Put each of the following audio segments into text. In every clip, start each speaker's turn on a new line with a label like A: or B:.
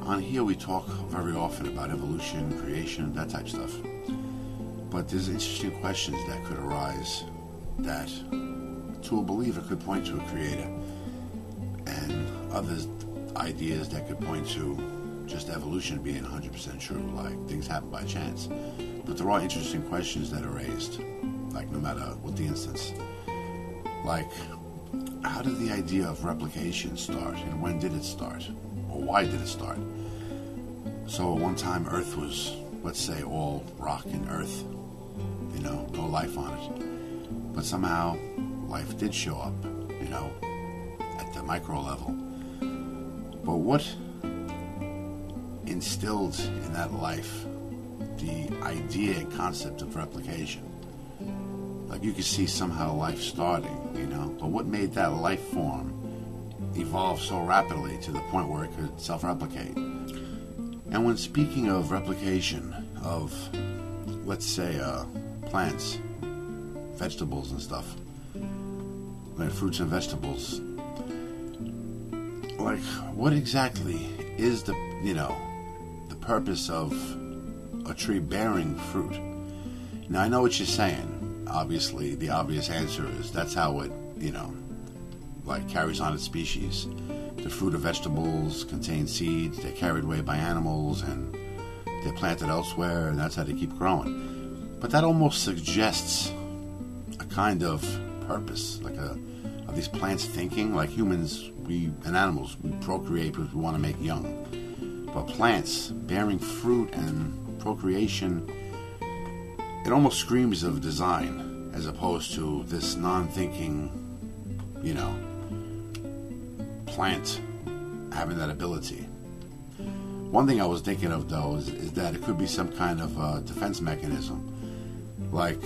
A: on here we talk very often about evolution, creation, that type of stuff. But there's interesting questions that could arise that, to a believer, could point to a creator, and other ideas that could point to just evolution being 100% true, like things happen by chance. But there are interesting questions that are raised, like no matter what the instance. Like, how did the idea of replication start, and when did it start? Or why did it start? So at one time Earth was, let's say, all rock and earth, no life on it. But somehow life did show up, at the micro level. But what instilled in that life the idea and concept of replication? Like, you could see somehow life starting, but what made that life form evolve so rapidly to the point where it could self-replicate? And when speaking of replication of, let's say, plants, vegetables and stuff, like fruits and vegetables, like, what exactly is the purpose of a tree bearing fruit? Now, I know what you're saying. Obviously, the obvious answer is that's how it, carries on its species. The fruit of vegetables contain seeds. They're carried away by animals, and they're planted elsewhere, and that's how they keep growing. But that almost suggests a kind of purpose, are these plants thinking? Like humans, and animals, we procreate because we want to make young. But plants bearing fruit and procreation, it almost screams of design, as opposed to this non-thinking, plant having that ability. One thing I was thinking of, though, is that it could be some kind of defense mechanism. Like,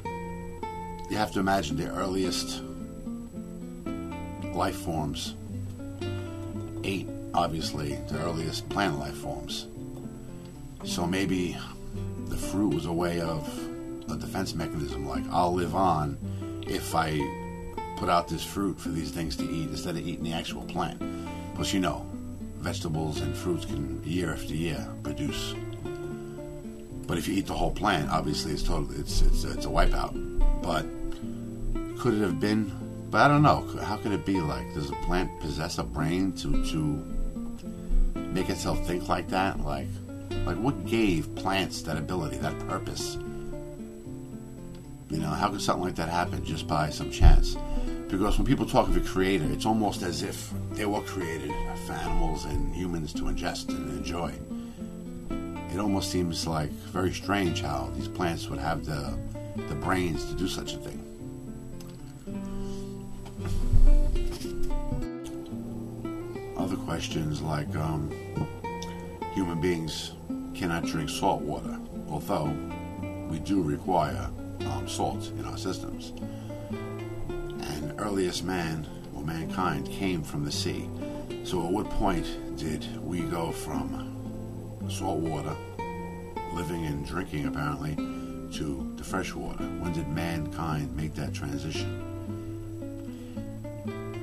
A: you have to imagine the earliest life forms ate, obviously, the earliest plant life forms. So maybe the fruit was a way of a defense mechanism, like, I'll live on if I put out this fruit for these things to eat instead of eating the actual plant. Plus, vegetables and fruits can, year after year, produce. But if you eat the whole plant, obviously it's a wipeout. But could it have been? But I don't know. How could it be? Like, does a plant possess a brain to make itself think like that? Like what gave plants that ability, that purpose? How could something like that happen just by some chance? Because when people talk of a creator, it's almost as if they were created for animals and humans to ingest and enjoy. It almost seems like very strange how these plants would have the brains to do such a thing. Other questions like human beings cannot drink salt water, although we do require salt in our systems. And earliest man, or mankind, came from the sea. So at what point did we go from salt water, living and drinking apparently, to the fresh water? When did mankind make that transition?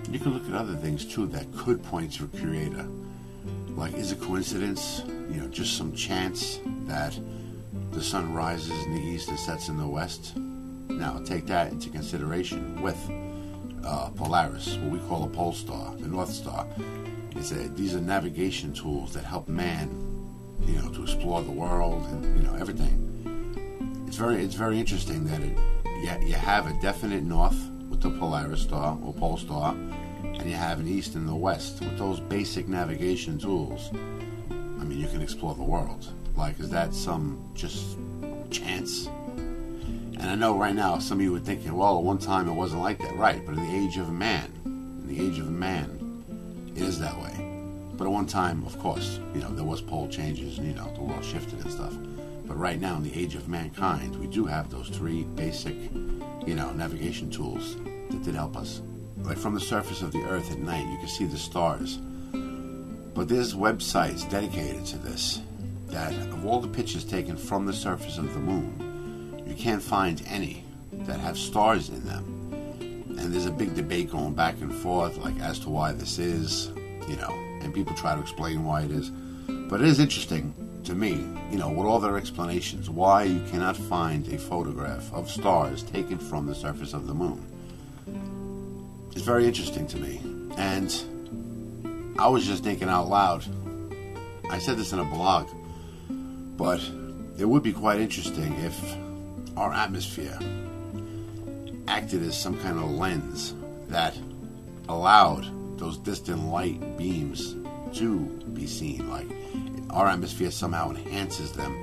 A: You can look at other things too that could point to a creator. Like, is it coincidence, just some chance that the sun rises in the east and sets in the west? Now, take that into consideration with Polaris, what we call a pole star, the North Star. These are navigation tools that help man, to explore the world and everything. It's very interesting that you have a definite north with the Polaris star or pole star, and you have an east and the west. With those basic navigation tools, you can explore the world. Like, is that some just chance? And I know right now some of you are thinking, well, at one time it wasn't like that. Right, but in the age of man, it is that way. But at one time, of course, there was pole changes and, the world shifted and stuff. But right now, in the age of mankind, we do have those three basic, navigation tools that did help us. Like, from the surface of the earth at night, you can see the stars. But there's websites dedicated to this, that of all the pictures taken from the surface of the moon, you can't find any that have stars in them. And there's a big debate going back and forth, like, as to why this is, and people try to explain why it is. But But it is interesting to me, with all their explanations, why you cannot find a photograph of stars taken from the surface of the moon. It's very interesting to me. And I was just thinking out loud. I said this in a blog, but it would be quite interesting if our atmosphere acted as some kind of lens that allowed those distant light beams to be seen. Like our atmosphere somehow enhances them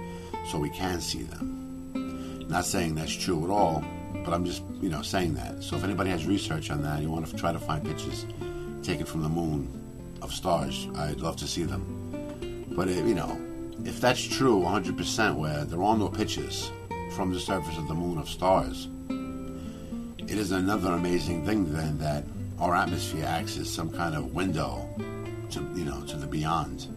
A: so we can see them. Not saying that's true at all, but I'm just, saying that. So if anybody has research on that, you want to try to find pictures taken from the moon of stars, I'd love to see them. But, if that's true 100%, where there are no pictures from the surface of the moon of stars, it is another amazing thing then that our atmosphere acts as some kind of window to, to the beyond.